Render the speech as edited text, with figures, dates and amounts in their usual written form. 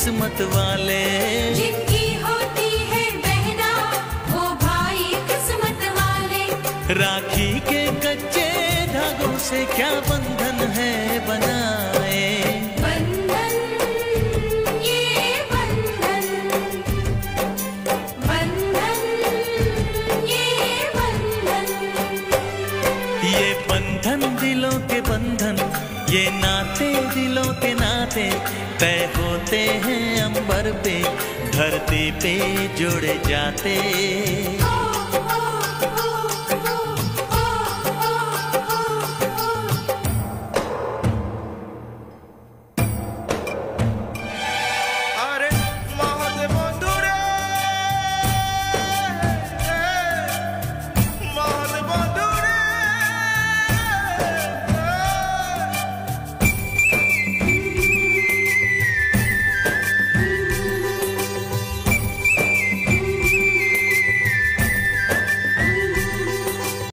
किस्मत वाले, जिनकी होती है बहना वो भाई किस्मत वाले। राखी के कच्चे धागों से क्या बंधन है बनाए, बंधन ये बंधन, बंधन ये बंधन। ये बंधन दिलों के बंधन, ये नाते दिलों के नाते तय होते हैं अंबर पे, धरती पे जुड़ जाते।